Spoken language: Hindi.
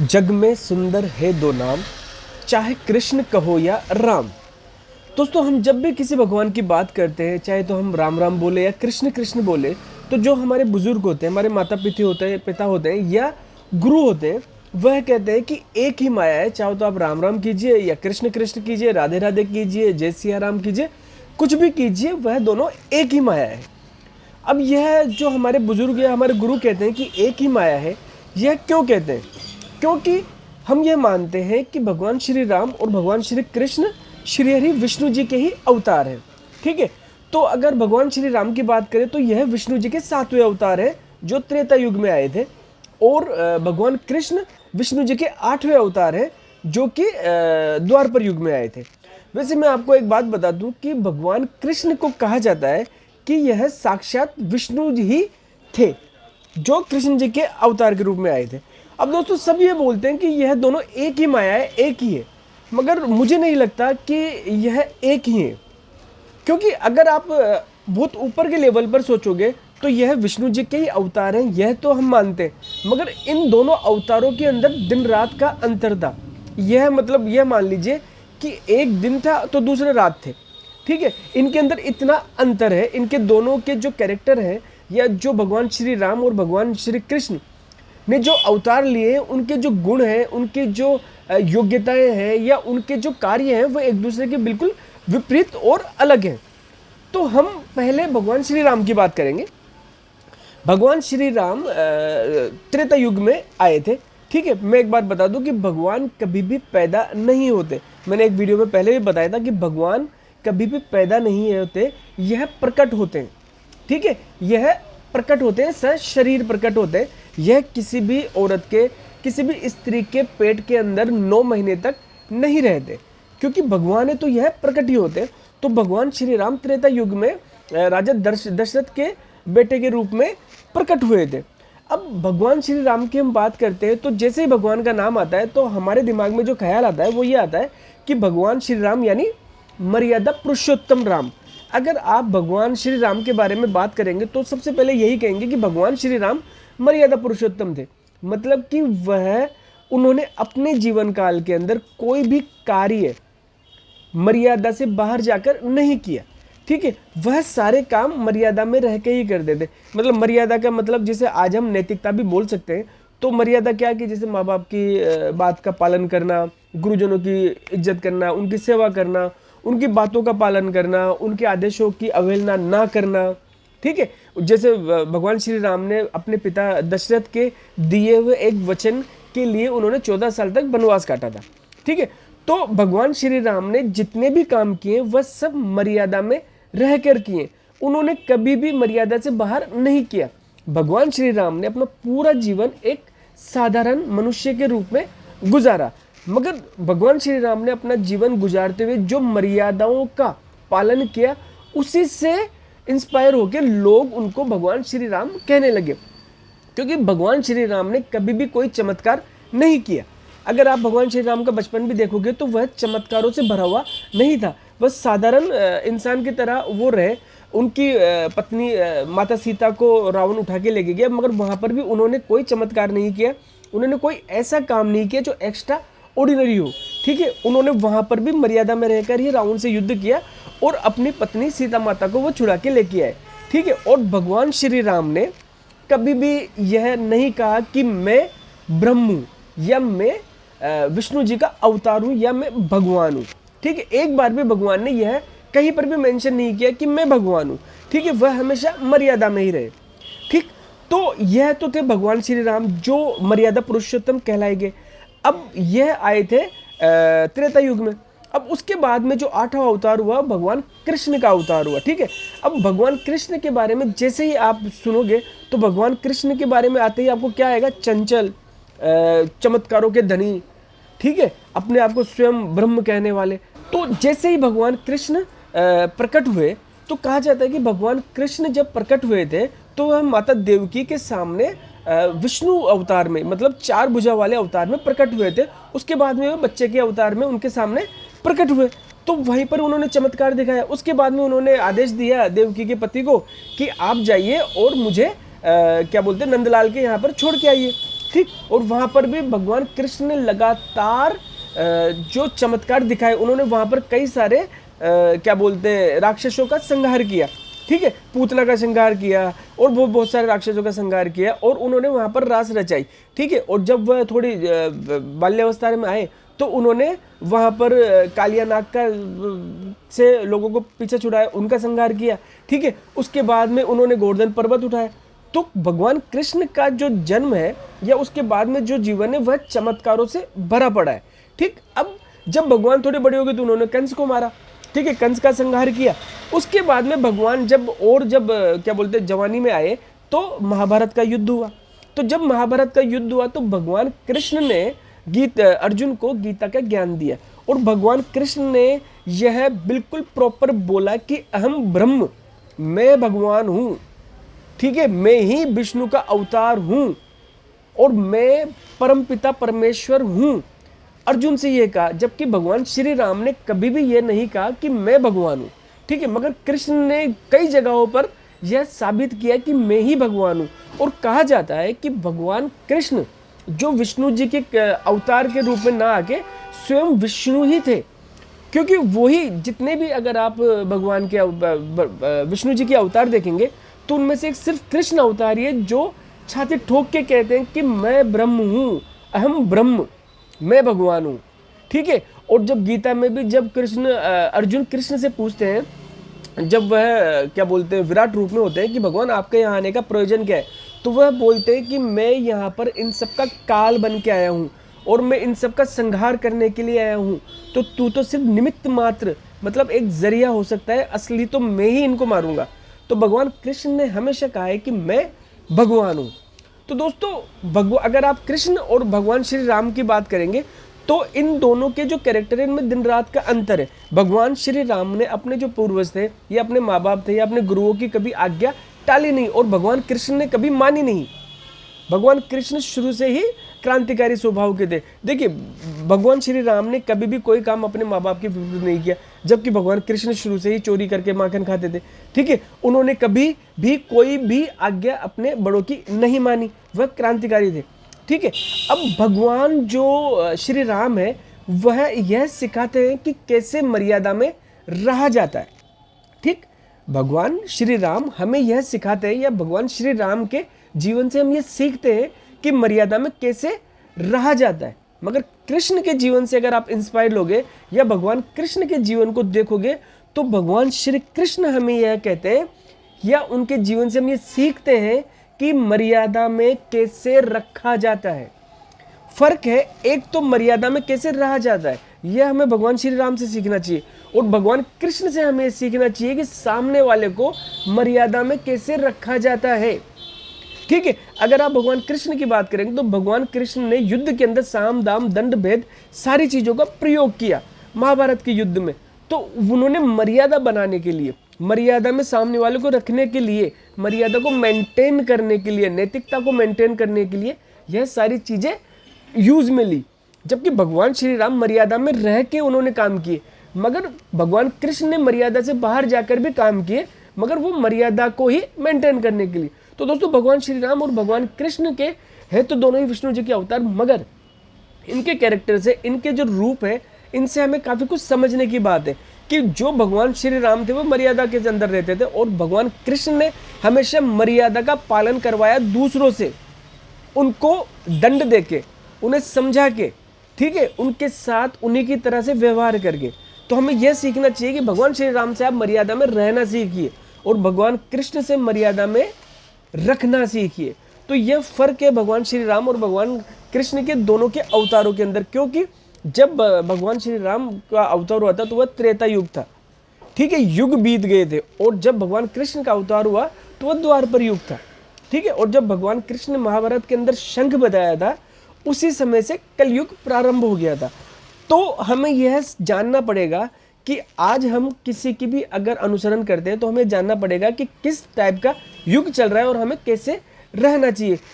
जग में सुंदर है दो नाम, चाहे कृष्ण कहो या राम। दोस्तों, हम जब भी किसी भगवान की बात करते हैं, चाहे तो हम राम राम बोले या कृष्ण कृष्ण बोले, तो जो हमारे बुजुर्ग होते हैं, हमारे माता पिता होते हैं या गुरु होते हैं, वह कहते हैं कि एक ही माया है। चाहे तो आप राम राम कीजिए या कृष्ण कृष्ण कीजिए, राधे राधे कीजिए, जय सिया राम कीजिए, कुछ भी कीजिए, वह दोनों एक ही माया है। अब यह जो हमारे बुजुर्ग या हमारे गुरु कहते हैं कि एक ही माया है, यह क्यों कहते हैं? क्योंकि हम यह मानते हैं कि भगवान श्री राम और भगवान श्री कृष्ण श्री हरि विष्णु जी के ही अवतार हैं। ठीक है, तो अगर भगवान श्री राम की बात करें तो यह विष्णु जी के 7वें अवतार हैं जो त्रेता युग में आए थे, और भगवान कृष्ण विष्णु जी के 8वें अवतार हैं जो कि द्वापर युग में आए थे। वैसे मैं आपको एक बात बता दूं कि भगवान कृष्ण को कहा जाता है कि यह साक्षात विष्णु जी ही थे जो कृष्ण जी के अवतार के रूप में आए थे। अब दोस्तों, सब ये बोलते हैं कि यह दोनों एक ही माया है, एक ही है, मगर मुझे नहीं लगता कि यह एक ही है। क्योंकि अगर आप बहुत ऊपर के लेवल पर सोचोगे तो यह विष्णु जी के ही अवतार हैं, यह तो हम मानते हैं, मगर इन दोनों अवतारों के अंदर दिन रात का अंतर था। यह मतलब यह मान लीजिए कि एक दिन था तो दूसरे रात थे। ठीक है, इनके अंदर इतना अंतर है, इनके दोनों के जो कैरेक्टर हैं, या जो भगवान श्री राम और भगवान श्री कृष्ण ने जो अवतार लिए हैं, उनके जो गुण हैं, उनके जो योग्यताएं हैं या उनके जो कार्य हैं, वह एक दूसरे के बिल्कुल विपरीत और अलग हैं। तो हम पहले भगवान श्री राम की बात करेंगे। भगवान श्री राम त्रेता युग में आए थे। ठीक है, मैं एक बात बता दूं कि भगवान कभी भी पैदा नहीं होते। मैंने एक वीडियो में पहले भी बताया था कि भगवान कभी भी पैदा नहीं होते, यह प्रकट होते हैं। ठीक है, यह प्रकट होते हैं, शरीर प्रकट होते हैं। यह किसी भी औरत के, किसी भी स्त्री के पेट के अंदर 9 महीने तक नहीं रहते, क्योंकि भगवान है तो यह प्रकट ही होते हैं। तो भगवान श्री राम त्रेता युग में राजा दशरथ के बेटे के रूप में प्रकट हुए थे। अब भगवान श्री राम की हम बात करते हैं तो जैसे ही भगवान का नाम आता है तो हमारे दिमाग में जो ख्याल आता है वो ये आता है कि भगवान श्री राम यानी मर्यादा पुरुषोत्तम राम। अगर आप भगवान श्री राम के बारे में बात करेंगे तो सबसे पहले यही कहेंगे कि भगवान श्री राम मर्यादा पुरुषोत्तम थे। मतलब कि उन्होंने अपने जीवन काल के अंदर कोई भी कार्य मर्यादा से बाहर जाकर नहीं किया। ठीक है, वह सारे काम मर्यादा में रह के ही करते थे। मतलब मर्यादा का मतलब जिसे आज हम नैतिकता भी बोल सकते हैं। तो मर्यादा क्या कि जैसे माँ बाप की बात का पालन करना, गुरुजनों की इज्जत करना, उनकी सेवा करना, उनकी बातों का पालन करना, उनके आदेशों की अवहेलना ना करना। ठीक है, जैसे भगवान श्री राम ने अपने पिता दशरथ के दिए हुए एक वचन के लिए उन्होंने 14 साल तक वनवास काटा था। ठीक है, तो भगवान श्री राम ने जितने भी काम किए वह सब मर्यादा में रहकर किए। उन्होंने कभी भी मर्यादा से बाहर नहीं किया। भगवान श्री राम ने अपना पूरा जीवन एक साधारण मनुष्य के रूप में गुजारा, मगर भगवान श्री राम ने अपना जीवन गुजारते हुए जो मर्यादाओं का पालन किया, उसी से इंस्पायर होकर लोग उनको भगवान श्री राम कहने लगे। क्योंकि भगवान श्री राम ने कभी भी कोई चमत्कार नहीं किया। अगर आप भगवान श्री राम का बचपन भी देखोगे तो वह चमत्कारों से भरा हुआ नहीं था। वह साधारण इंसान की तरह वो रहे। उनकी पत्नी माता सीता को रावण उठा के लेके गया, मगर वहाँ पर भी उन्होंने कोई चमत्कार नहीं किया। उन्होंने कोई ऐसा काम नहीं किया जो एक्स्ट्रा ऑर्डिनरी हो। ठीक है, उन्होंने वहाँ पर भी मर्यादा में रहकर ही रावण से युद्ध किया और अपनी पत्नी सीता माता को वो छुड़ा के लेके आए। ठीक है, और भगवान श्री राम ने कभी भी यह नहीं कहा कि मैं ब्रह्म हूँ या मैं विष्णु जी का अवतार हूँ या मैं भगवान हूँ। ठीक है, एक बार भी भगवान ने यह कहीं पर भी मेंशन नहीं किया कि मैं भगवान हूँ। ठीक है, वह हमेशा मर्यादा में ही रहे। ठीक, तो यह तो थे भगवान श्री राम जो मर्यादा पुरुषोत्तम कहलाए गए। अब यह आए थे त्रेता युग में। अब उसके बाद में जो 8वां अवतार हुआ भगवान कृष्ण का अवतार हुआ। ठीक है, अब भगवान कृष्ण के बारे में जैसे ही आप सुनोगे तो भगवान कृष्ण के बारे में आते ही आपको क्या आएगा? चंचल, चमत्कारों के धनी। ठीक है, अपने आप को स्वयं ब्रह्म कहने वाले। तो जैसे ही भगवान कृष्ण प्रकट हुए तो कहा जाता है कि भगवान कृष्ण जब प्रकट हुए थे तो वह माता देवकी के सामने विष्णु अवतार में, मतलब 4 भुजा वाले अवतार में प्रकट हुए थे। उसके बाद में वह बच्चे के अवतार में उनके सामने प्रकट हुए। तो वहीं पर उन्होंने चमत्कार दिखाया। उसके बाद में उन्होंने आदेश दिया देवकी के पति को कि आप जाइए और मुझे क्या बोलते हैं, नंदलाल के यहाँ पर छोड़ के आइए। ठीक। और वहाँ पर भी भगवान कृष्ण ने लगातार जो चमत्कार दिखाए, उन्होंने वहाँ पर कई सारे क्या बोलते हैं राक्षसों का संहार किया, ठीक है, पूतना का संहार किया और वो बहुत सारे राक्षसों का संहार किया और उन्होंने वहाँ पर रास रचाई, ठीक है। और जब वह थोड़ी बाल्यावस्था में आए तो उन्होंने वहाँ पर कालिया नाग का से लोगों को पीछे छुड़ाया, उनका संहार किया, ठीक है। उसके बाद में उन्होंने गोवर्धन पर्वत उठाया। तो भगवान कृष्ण का जो जन्म है या उसके बाद में जो जीवन है वह चमत्कारों से भरा पड़ा है, ठीक। अब जब भगवान थोड़े बड़े हो गए तो उन्होंने कंस को मारा, ठीक है, कंस का संहार किया। उसके बाद में भगवान जब क्या बोलते जवानी में आए तो महाभारत का युद्ध हुआ। तो जब महाभारत का युद्ध हुआ तो भगवान कृष्ण ने अर्जुन को गीता का ज्ञान दिया और भगवान कृष्ण ने यह बिल्कुल प्रॉपर बोला कि अहम ब्रह्म, मैं भगवान हूं, ठीक है, मैं ही विष्णु का अवतार हूं और मैं परमपिता परमेश्वर हूं। अर्जुन से यह कहा, जबकि भगवान श्री राम ने कभी भी यह नहीं कहा कि मैं भगवान हूं, ठीक है, मगर कृष्ण ने कई जगहों पर यह साबित किया कि मैं ही भगवान हूं। और कहा जाता है कि भगवान कृष्ण जो विष्णु जी के अवतार के रूप में ना आके स्वयं विष्णु ही थे, क्योंकि वही जितने भी अगर आप भगवान के विष्णु जी के अवतार देखेंगे तो उनमें से एक सिर्फ कृष्ण अवतार ही है जो छाती ठोक के कहते हैं कि मैं ब्रह्म हूँ, अहम ब्रह्म, मैं भगवान हूँ, ठीक है। और जब गीता में भी जब अर्जुन कृष्ण से पूछते हैं, जब वह क्या बोलते हैं विराट रूप में होते हैं कि भगवान आपके यहाँ आने का प्रयोजन क्या है, तो वह बोलते हैं कि मैं यहाँ पर इन सब का काल बन के आया हूँ और मैं इन सब का संहार करने के लिए आया हूँ। तो तू तो सिर्फ निमित्त मात्र, मतलब एक जरिया हो सकता है, असली तो मैं ही इनको मारूंगा। तो भगवान कृष्ण ने हमेशा कहा है कि मैं भगवान हूँ। तो दोस्तों अगर आप कृष्ण और भगवान श्री राम की बात करेंगे तो इन दोनों के जो कैरेक्टर है इनमें दिन रात का अंतर है। भगवान श्री राम ने अपने जो पूर्वज थे या अपने माँ बाप थे या अपने गुरुओं की कभी आज्ञा टाली नहीं और भगवान कृष्ण ने कभी मानी नहीं। भगवान कृष्ण शुरू से ही क्रांतिकारी स्वभाव के थे। देखिए भगवान श्री राम ने कभी भी कोई काम अपने माँ बाप के विरुद्ध नहीं किया, जबकि भगवान कृष्ण शुरू से ही चोरी करके माखन खाते थे, ठीक है। उन्होंने कभी भी कोई भी आज्ञा अपने बड़ों की नहीं मानी, वह क्रांतिकारी थे, ठीक है। अब भगवान जो श्री राम है वह यह सिखाते हैं कि कैसे मर्यादा में रहा जाता है, ठीक। भगवान श्री राम हमें यह सिखाते हैं या भगवान श्री राम के जीवन से हम ये सीखते हैं कि मर्यादा में कैसे रहा जाता है। मगर कृष्ण के जीवन से अगर आप इंस्पायर लोगे या भगवान कृष्ण के जीवन को देखोगे तो भगवान श्री कृष्ण हमें यह कहते हैं या उनके जीवन से हम ये सीखते हैं कि मर्यादा में कैसे रखा जाता है। फर्क है, एक तो मर्यादा में कैसे रहा जाता है यह हमें भगवान श्री राम से सीखना चाहिए और भगवान कृष्ण से हमें सीखना चाहिए कि सामने वाले को मर्यादा में कैसे रखा जाता है, ठीक है। अगर आप भगवान कृष्ण की बात करेंगे तो भगवान कृष्ण ने युद्ध के अंदर साम दाम दंड भेद सारी चीजों का प्रयोग किया महाभारत के युद्ध में। तो उन्होंने मर्यादा बनाने के लिए, मर्यादा में सामने वाले को रखने के लिए, मर्यादा को मेंटेन करने के लिए, नैतिकता को मेंटेन करने के लिए यह सारी चीजें यूज में ली। जबकि भगवान श्री राम मर्यादा में रह के उन्होंने काम किए, मगर भगवान कृष्ण ने मर्यादा से बाहर जाकर भी काम किए, मगर वो मर्यादा को ही मेंटेन करने के लिए। तो दोस्तों भगवान श्री राम और भगवान कृष्ण के हैं तो दोनों ही विष्णु जी के अवतार, मगर इनके कैरेक्टर से, इनके जो रूप है, इनसे हमें काफी कुछ समझने की बात है कि जो भगवान श्री राम थे वो मर्यादा के अंदर रहते थे और भगवान कृष्ण ने हमेशा मर्यादा का पालन करवाया दूसरों से, उनको दंड देके, उन्हें समझा के, ठीक है, उनके साथ उन्हीं की तरह से व्यवहार करके। तो हमें यह सीखना चाहिए कि भगवान श्री राम से आप मर्यादा में रहना सीखिए और भगवान कृष्ण से मर्यादा में रखना सीखिए। तो यह फर्क है भगवान श्री राम और भगवान कृष्ण के दोनों के अवतारों के अंदर, क्योंकि जब भगवान श्री राम का अवतार हुआ था तो वह त्रेता युग था, ठीक है, युग बीत गए थे। और जब भगवान कृष्ण का अवतार हुआ तो वह द्वापर युग था, ठीक है। और जब भगवान कृष्ण ने महाभारत के अंदर शंख बजाया था उसी समय से कलयुग प्रारंभ हो गया था। तो हमें यह जानना पड़ेगा कि आज हम किसी की भी अगर अनुसरण करते हैं तो हमें जानना पड़ेगा कि किस टाइप का युग चल रहा है और हमें कैसे रहना चाहिए।